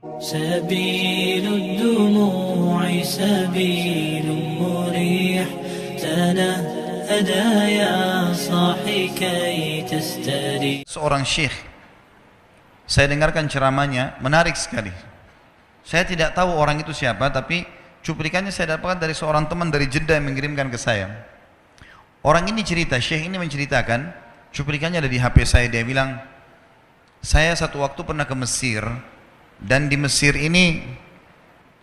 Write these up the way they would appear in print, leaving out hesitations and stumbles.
سبيل الدموع سبيل مريح تنهدى يا صاحي كي تستريح. Seorang syekh, saya dengarkan ceramahnya, menarik sekali. Saya tidak tahu orang itu siapa, tapi cuplikannya saya dapatkan dari seorang teman dari Jeddah yang mengirimkan ke saya. Orang ini cerita, syekh ini menceritakan, cuplikannya ada di HP saya, dia bilang, saya satu waktu pernah ke Mesir, dan di Mesir ini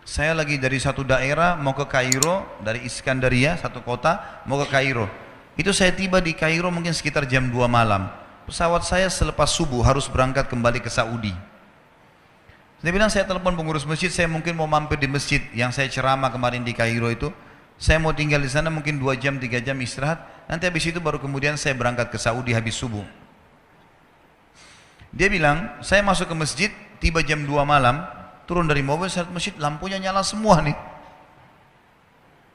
saya lagi dari satu daerah mau ke Kairo, dari Iskandaria satu kota mau ke Kairo. Itu saya tiba di Kairo mungkin sekitar jam 2 malam. Pesawat saya selepas subuh harus berangkat kembali ke Saudi. Dia bilang, saya telepon pengurus masjid, saya mungkin mau mampir di masjid yang saya ceramah kemarin di Kairo itu. Saya mau tinggal di sana mungkin 2 jam 3 jam istirahat. Nanti habis itu baru kemudian saya berangkat ke Saudi habis subuh. Dia bilang, saya masuk ke masjid, tiba jam 2 malam, turun dari mobil, saya lihat masjid, lampunya nyala semua nih.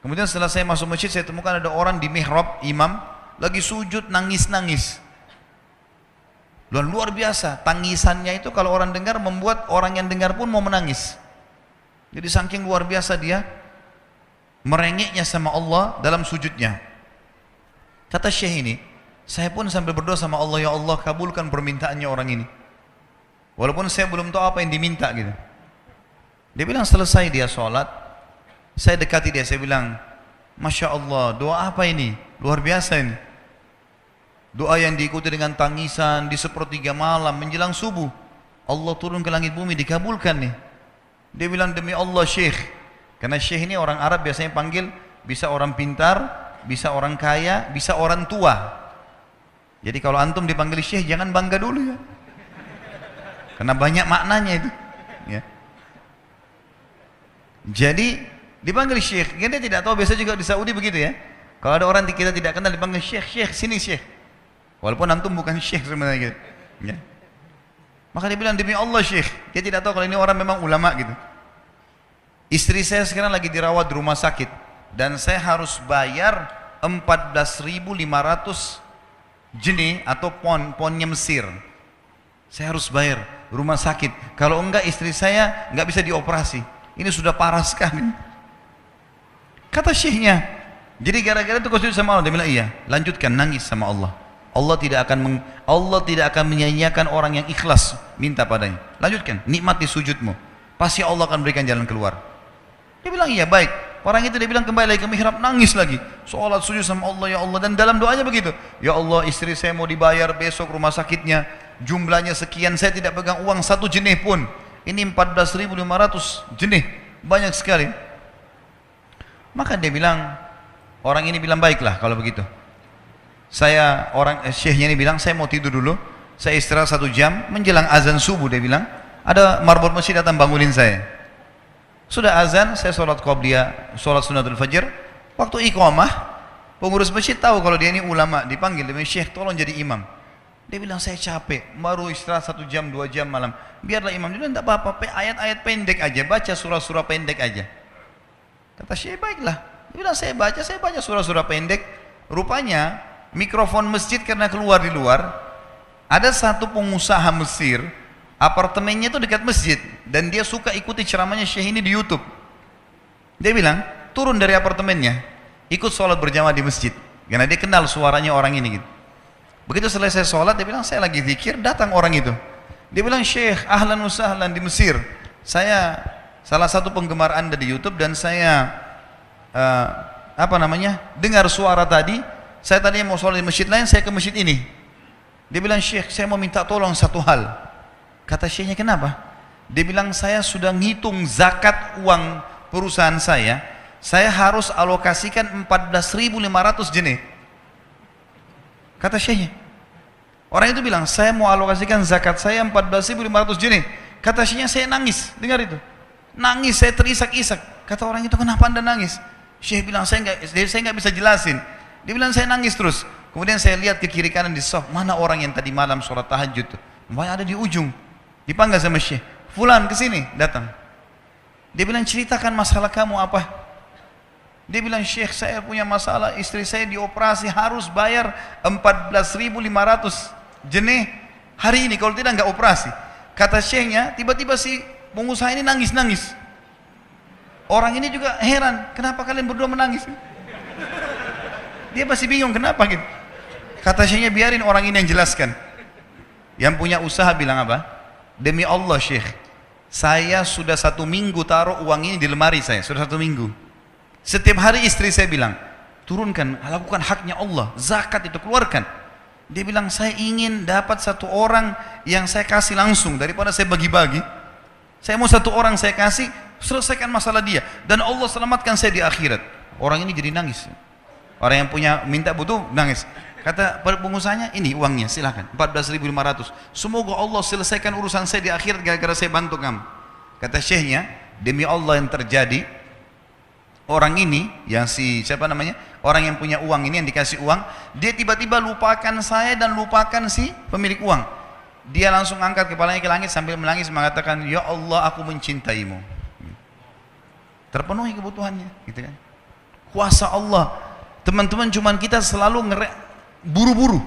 Kemudian setelah saya masuk masjid, saya temukan ada orang di mihrab, imam, lagi sujud, nangis-nangis. Luar biasa, tangisannya itu kalau orang dengar, membuat orang yang dengar pun mau menangis. Jadi saking luar biasa dia, merengeknya sama Allah dalam sujudnya. Kata syekh ini, saya pun sambil berdoa sama Allah, ya Allah kabulkan permintaannya orang ini. Walaupun saya belum tahu apa yang diminta gitu. Dia bilang selesai dia sholat, saya dekati dia, saya bilang, Masya Allah, doa apa ini? Luar biasa ini. Doa yang diikuti dengan tangisan di sepertiga malam menjelang subuh. Allah turun ke langit bumi, dikabulkan nih. Dia bilang, demi Allah syekh. Karena syekh ini orang Arab biasanya panggil, bisa orang pintar, bisa orang kaya, bisa orang tua. Jadi kalau antum dipanggil syekh, jangan bangga dulu ya. Karena banyak maknanya itu. Ya. Jadi dipanggil syekh. Kita tidak tahu, biasa juga di Saudi begitu ya. Kalau ada orang kita tidak kenal dipanggil syekh, syekh sini syekh. Walaupun antum bukan syekh sebenarnya gitu. Ya. Maka dia bilang, demi Allah syekh. Dia tidak tahu kalau ini orang memang ulama gitu. Istri saya sekarang lagi dirawat di rumah sakit. Dan saya harus bayar 14.500 jenih atau ponnya Mesir. Saya harus bayar rumah sakit. Kalau enggak istri saya enggak bisa dioperasi. Ini sudah parah sekali. Kata syekhnya, jadi gara-gara itu kau sujud sama Allah. Dia bilang, iya, lanjutkan nangis sama Allah. Allah tidak akan menyanyiakan orang yang ikhlas minta padanya. Lanjutkan, nikmati sujudmu. Pasti Allah akan berikan jalan keluar. Dia bilang, iya baik. Orang itu dia bilang kembali lagi ke mihrab, nangis lagi. Sholat sujud sama Allah, ya Allah. Dan dalam doanya begitu. Ya Allah, istri saya mau dibayar besok rumah sakitnya. Jumlahnya sekian, saya tidak pegang uang 1 jenih pun. Ini 14.500 jenih. Banyak sekali. Maka dia bilang, orang ini bilang, baiklah kalau begitu. Syekhnya ini bilang, saya mau tidur dulu. Saya istirahat 1 jam, menjelang azan subuh dia bilang, ada marbot masjid datang bangunin saya. Sudah azan, saya sholat qobliyah, sholat sunatul fajr. Waktu iqamah, pengurus masjid tahu kalau dia ini ulama, dipanggil, dia bilang, syekh tolong jadi imam. Dia bilang, saya capek, baru istirahat 1 jam, 2 jam malam. Biarlah imam. Dia bilang, tidak apa-apa, ayat-ayat pendek aja, baca surah-surah pendek aja. Kata syekh, baiklah. Dia bilang, saya baca surah-surah pendek. Rupanya, mikrofon masjid karena keluar di luar, ada satu pengusaha Mesir, apartemennya itu dekat masjid, dan dia suka ikuti ceramahnya syekh ini di YouTube. Dia bilang, turun dari apartemennya, ikut sholat berjamaah di masjid, karena dia kenal suaranya orang ini gitu. Begitu selesai sholat, dia bilang, saya lagi zikir, datang orang itu. Dia bilang, syekh, ahlan wa sahlan di Mesir. Saya salah satu penggemar anda di YouTube, dan saya dengar suara tadi. Saya tadinya mau sholat di masjid lain, saya ke masjid ini. Dia bilang, syekh, saya mau minta tolong satu hal. Kata syekhnya, kenapa? Dia bilang, saya sudah ngitung zakat uang perusahaan saya harus alokasikan 14.500 jenih. Kata syekhnya. Orang itu bilang, saya mau alokasikan zakat saya 14.500 jenih. Kata syekhnya, saya nangis, dengar itu. Nangis, saya terisak-isak. Kata orang itu, kenapa anda nangis? Syekh bilang, saya nggak bisa jelasin. Dia bilang, saya nangis terus. Kemudian saya lihat ke kiri kanan di saf, mana orang yang tadi malam sholat tahajud tuh? Ada di ujung. Dipanggil sama syekh, fulan kesini, datang. Dia bilang, ceritakan masalah kamu apa? Dia bilang, syekh, saya punya masalah, istri saya dioperasi, harus bayar 14.500 jenih hari ini, kalau tidak nggak operasi. Kata syekhnya, tiba-tiba si pengusaha ini nangis-nangis. Orang ini juga heran, kenapa kalian berdua menangis? Dia masih bingung kenapa gitu. Kata syekhnya, biarin orang ini yang jelaskan. Yang punya usaha bilang apa? Demi Allah Syekh, saya sudah 1 minggu taruh uang ini di lemari saya, sudah 1 minggu. Setiap hari istri saya bilang, turunkan, lakukan haknya Allah, zakat itu keluarkan. Dia bilang, saya ingin dapat 1 orang yang saya kasih langsung daripada saya bagi-bagi. Saya mau 1 orang saya kasih, selesaikan masalah dia, dan Allah selamatkan saya di akhirat. Orang ini jadi nangis. Orang yang punya minta butuh nangis. Kata pengusahanya, ini uangnya silakan, 14.500. Semoga Allah selesaikan urusan saya di akhirat gara-gara saya bantu kamu. Kata syekhnya, demi Allah yang terjadi, orang ini yang siapa namanya, orang yang punya uang ini yang dikasih uang, dia tiba-tiba lupakan saya dan lupakan si pemilik uang. Dia langsung angkat kepalanya ke langit sambil menangis mengatakan, ya Allah, aku mencintaimu. Terpenuhi kebutuhannya, gitu kan? Kuasa Allah. Teman-teman, cuman kita selalu buru-buru.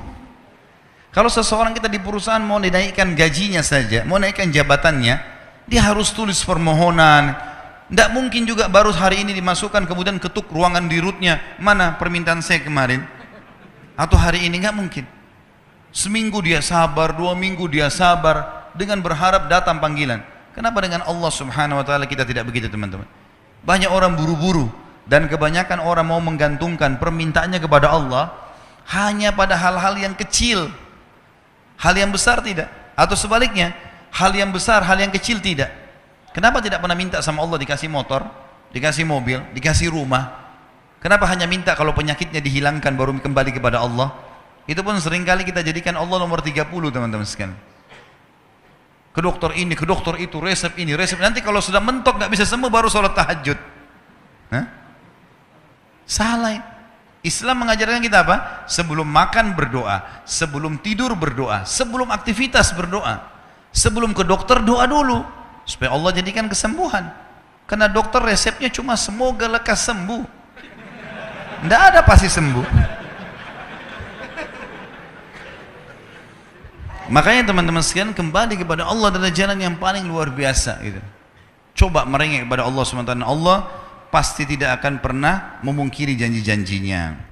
Kalau seseorang kita di perusahaan mau dinaikkan gajinya saja, mau naikkan jabatannya, dia harus tulis permohonan. Tidak mungkin juga baru hari ini dimasukkan kemudian ketuk ruangan di rootnya, mana permintaan saya kemarin, atau hari ini, nggak mungkin. Seminggu dia sabar, 2 minggu dia sabar dengan berharap datang panggilan. Kenapa dengan Allah Subhanahu Wa Taala kita tidak begitu, teman-teman? Banyak orang buru-buru dan kebanyakan orang mau menggantungkan permintaannya kepada Allah hanya pada hal-hal yang kecil, hal yang besar tidak, atau sebaliknya, hal yang besar, hal yang kecil tidak. Kenapa tidak pernah minta sama Allah dikasih motor, dikasih mobil, dikasih rumah? Kenapa hanya minta kalau penyakitnya dihilangkan baru kembali kepada Allah? Itu pun seringkali kita jadikan Allah nomor 30, teman-teman sekalian. Ke dokter ini, ke dokter itu, resep ini, resep. Nanti kalau sudah mentok nggak bisa sembuh baru sholat tahajud. Hah? Salah. Islam mengajarkan kita apa? Sebelum makan berdoa, sebelum tidur berdoa, sebelum aktivitas berdoa, sebelum ke dokter doa dulu supaya Allah jadikan kesembuhan. Karena dokter resepnya cuma semoga lekas sembuh. Tidak ada pasti sembuh. Makanya teman-teman sekalian, kembali kepada Allah adalah jalan yang paling luar biasa gitu. Coba merengek kepada Allah SWT. Allah pasti tidak akan pernah memungkiri janji-janjinya.